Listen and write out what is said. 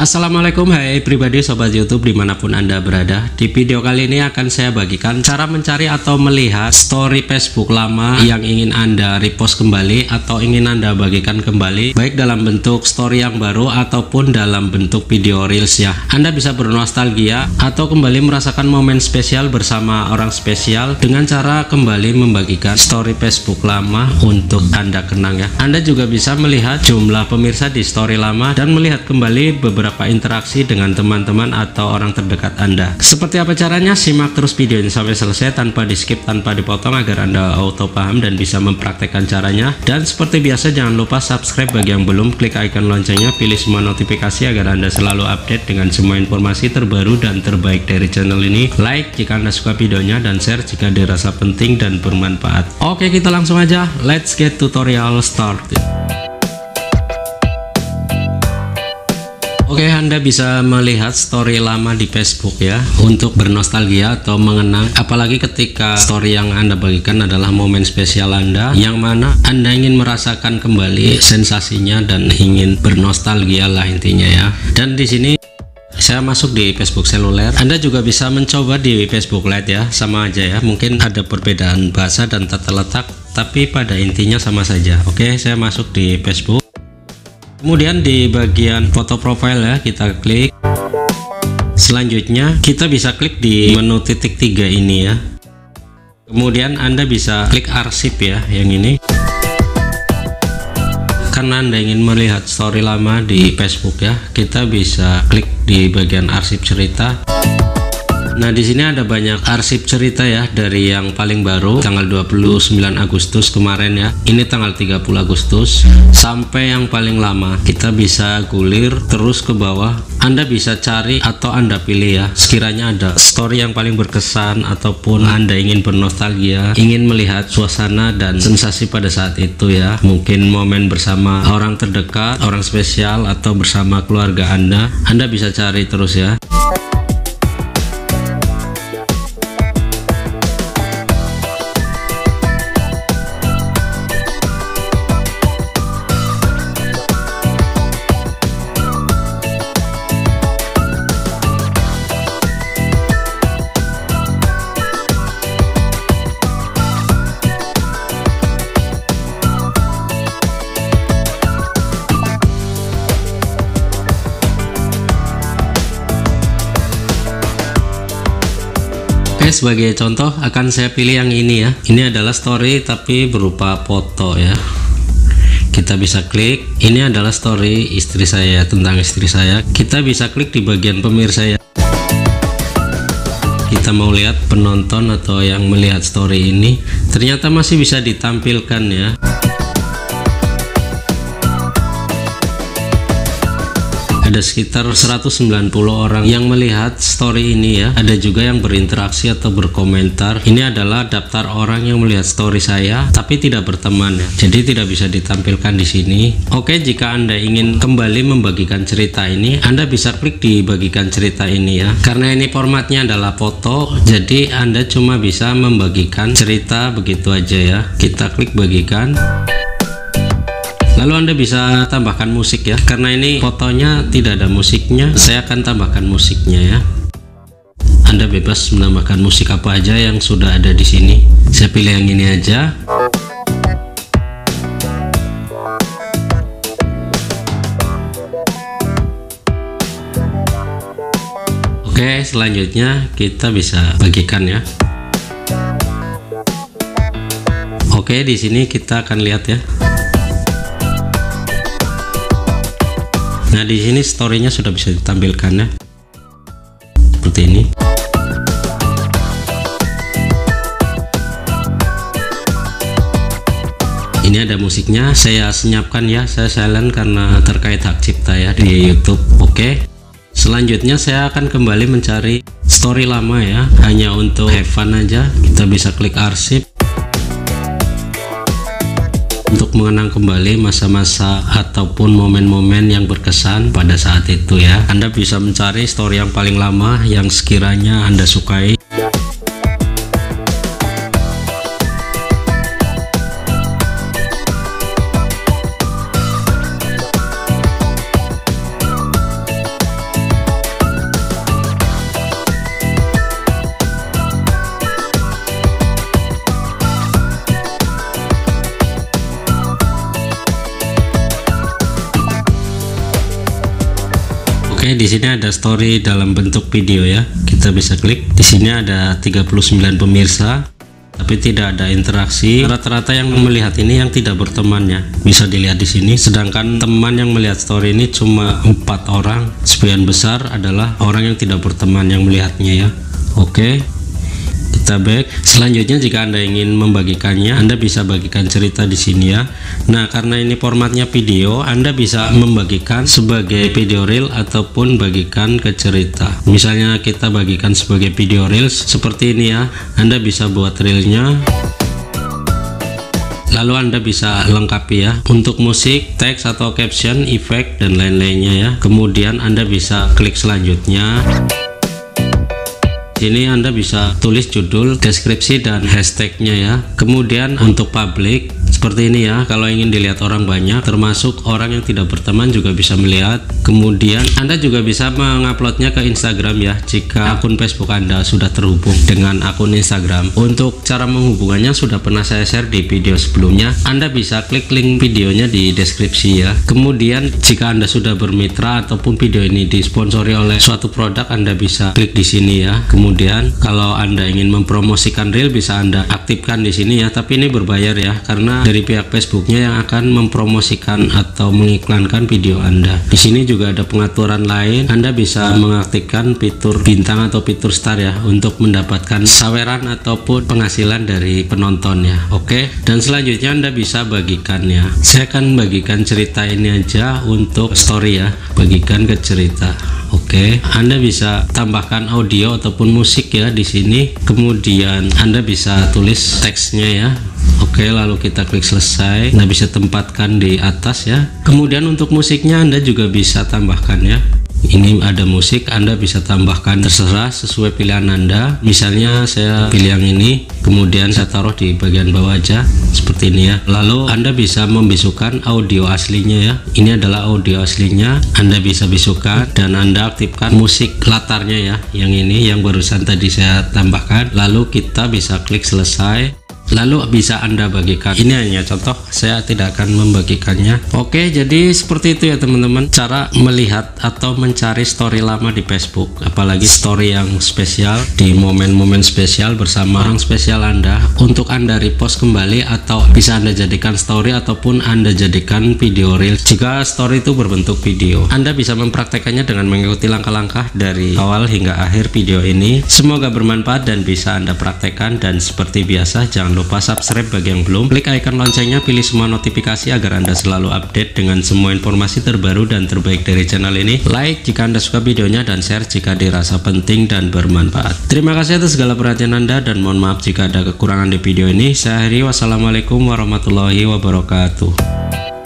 Assalamualaikum, hai pribadi sobat YouTube dimanapun anda berada. Di video kali ini akan saya bagikan cara mencari atau melihat story Facebook lama yang ingin anda repost kembali atau ingin anda bagikan kembali, baik dalam bentuk story yang baru ataupun dalam bentuk video reels ya. Anda bisa bernostalgia atau kembali merasakan momen spesial bersama orang spesial dengan cara kembali membagikan story Facebook lama untuk anda kenang ya. Anda juga bisa melihat jumlah pemirsa di story lama dan melihat kembali beberapa interaksi dengan teman-teman atau orang terdekat anda. Seperti apa caranya? Simak terus video ini sampai selesai tanpa di skip, tanpa dipotong agar anda auto paham dan bisa mempraktekkan caranya. Dan seperti biasa jangan lupa subscribe bagi yang belum, klik icon loncengnya, pilih semua notifikasi agar anda selalu update dengan semua informasi terbaru dan terbaik dari channel ini. Like jika anda suka videonya dan share jika dirasa penting dan bermanfaat. Oke, kita langsung aja, let's get tutorial started. Oke, Anda bisa melihat story lama di Facebook ya untuk bernostalgia atau mengenang, apalagi ketika story yang Anda bagikan adalah momen spesial Anda yang mana Anda ingin merasakan kembali sensasinya dan ingin bernostalgia lah intinya ya. Dan di sini saya masuk di Facebook seluler. Anda juga bisa mencoba di Facebook Lite ya, sama aja ya, mungkin ada perbedaan bahasa dan tata letak tapi pada intinya sama saja. Oke, saya masuk di Facebook. Kemudian di bagian foto profile ya, kita klik. Selanjutnya kita bisa klik di menu titik 3 ini ya. Kemudian Anda bisa klik arsip ya, yang ini. Karena Anda ingin melihat story lama di Facebook ya, kita bisa klik di bagian arsip cerita. Nah, di sini ada banyak arsip cerita ya, dari yang paling baru tanggal 29 Agustus kemarin ya. Ini tanggal 30 Agustus sampai yang paling lama. Kita bisa gulir terus ke bawah. Anda bisa cari atau Anda pilih ya. Sekiranya ada story yang paling berkesan ataupun Anda ingin bernostalgia, ingin melihat suasana dan sensasi pada saat itu ya. Mungkin momen bersama orang terdekat, orang spesial atau bersama keluarga Anda. Anda bisa cari terus ya. Sebagai contoh akan saya pilih yang ini ya. Ini adalah story tapi berupa foto ya. Kita bisa klik. Ini adalah story istri saya, tentang istri saya. Kita bisa klik di bagian pemirsa ya. Kita mau lihat penonton atau yang melihat story ini, ternyata masih bisa ditampilkan ya. Ada sekitar 190 orang yang melihat story ini ya. Ada juga yang berinteraksi atau berkomentar. Ini adalah daftar orang yang melihat story saya tapi tidak berteman ya. Jadi tidak bisa ditampilkan di sini. Oke, jika Anda ingin kembali membagikan cerita ini, Anda bisa klik di bagikan cerita ini ya. Karena ini formatnya adalah foto, jadi Anda cuma bisa membagikan cerita begitu aja ya. Kita klik bagikan. Lalu Anda bisa tambahkan musik ya. Karena ini fotonya tidak ada musiknya, saya akan tambahkan musiknya ya. Anda bebas menambahkan musik apa aja yang sudah ada di sini. Saya pilih yang ini aja. Oke, selanjutnya kita bisa bagikan ya. Oke, di sini kita akan lihat ya. Nah, di sini story-nya sudah bisa ditampilkan ya. Seperti ini. Ini ada musiknya, saya senyapkan ya, saya silent karena terkait hak cipta ya di YouTube. Oke. Selanjutnya saya akan kembali mencari story lama ya, hanya untuk have fun aja. Kita bisa klik arsip. untuk mengenang kembali masa-masa ataupun momen-momen yang berkesan pada saat itu ya. Anda bisa mencari story yang paling lama yang sekiranya Anda sukai. Oke, di sini ada story dalam bentuk video ya. Kita bisa klik. Di sini ada 39 pemirsa, tapi tidak ada interaksi. Rata-rata yang melihat ini yang tidak berteman ya. Bisa dilihat di sini. Sedangkan teman yang melihat story ini cuma 4 orang. Sebagian besar adalah orang yang tidak berteman yang melihatnya ya. Oke. Kita back. Selanjutnya jika Anda ingin membagikannya, Anda bisa bagikan cerita di sini ya. Nah, karena ini formatnya video, Anda bisa membagikan sebagai video reel ataupun bagikan ke cerita. Misalnya kita bagikan sebagai video reels seperti ini ya. Anda bisa buat reelnya. Lalu Anda bisa lengkapi ya untuk musik, teks atau caption, efek dan lain-lainnya ya. Kemudian Anda bisa klik selanjutnya. Sini Anda bisa tulis judul, deskripsi dan hashtagnya ya. Kemudian untuk publik seperti ini ya, kalau ingin dilihat orang banyak termasuk orang yang tidak berteman juga bisa melihat. Kemudian Anda juga bisa menguploadnya ke Instagram ya, jika akun Facebook Anda sudah terhubung dengan akun Instagram. Untuk cara menghubungannya sudah pernah saya share di video sebelumnya. Anda bisa klik link videonya di deskripsi ya. Kemudian jika Anda sudah bermitra ataupun video ini disponsori oleh suatu produk, Anda bisa klik di sini ya. Kemudian kalau Anda ingin mempromosikan reel bisa Anda aktifkan di sini ya, tapi ini berbayar ya, karena dari pihak Facebooknya yang akan mempromosikan atau mengiklankan video Anda. Di sini juga ada pengaturan lain. Anda bisa mengaktifkan fitur bintang atau fitur star ya untuk mendapatkan saweran ataupun penghasilan dari penonton ya. Oke. Dan selanjutnya Anda bisa bagikannya. Saya akan bagikan cerita ini aja untuk story ya. Bagikan ke cerita. Oke, Anda bisa tambahkan audio ataupun musik ya di sini. Kemudian Anda bisa tulis teksnya ya. Oke, lalu kita klik selesai. Anda bisa tempatkan di atas ya. Kemudian untuk musiknya Anda juga bisa tambahkan ya. Ini ada musik, Anda bisa tambahkan terserah sesuai pilihan Anda. Misalnya saya pilih yang ini, kemudian saya taruh di bagian bawah aja seperti ini ya. Lalu Anda bisa membisukan audio aslinya ya. Ini adalah audio aslinya, Anda bisa bisukan dan Anda aktifkan musik latarnya ya. Yang ini yang barusan tadi saya tambahkan. Lalu kita bisa klik selesai. Lalu bisa Anda bagikan. Ini hanya contoh, saya tidak akan membagikannya. Oke, jadi seperti itu ya teman-teman, cara melihat atau mencari story lama di Facebook, apalagi story yang spesial di momen-momen spesial bersama orang spesial Anda, untuk Anda repost kembali atau bisa Anda jadikan story ataupun Anda jadikan video reel. Jika story itu berbentuk video, Anda bisa mempraktekannya dengan mengikuti langkah-langkah dari awal hingga akhir video ini. Semoga bermanfaat dan bisa Anda praktekkan, dan seperti biasa jangan lupa subscribe bagi yang belum, klik icon loncengnya, pilih semua notifikasi agar Anda selalu update dengan semua informasi terbaru dan terbaik dari channel ini. Like jika Anda suka videonya dan share jika dirasa penting dan bermanfaat. Terima kasih atas segala perhatian Anda dan mohon maaf jika ada kekurangan di video ini. Saya akhiri, wassalamualaikum warahmatullahi wabarakatuh.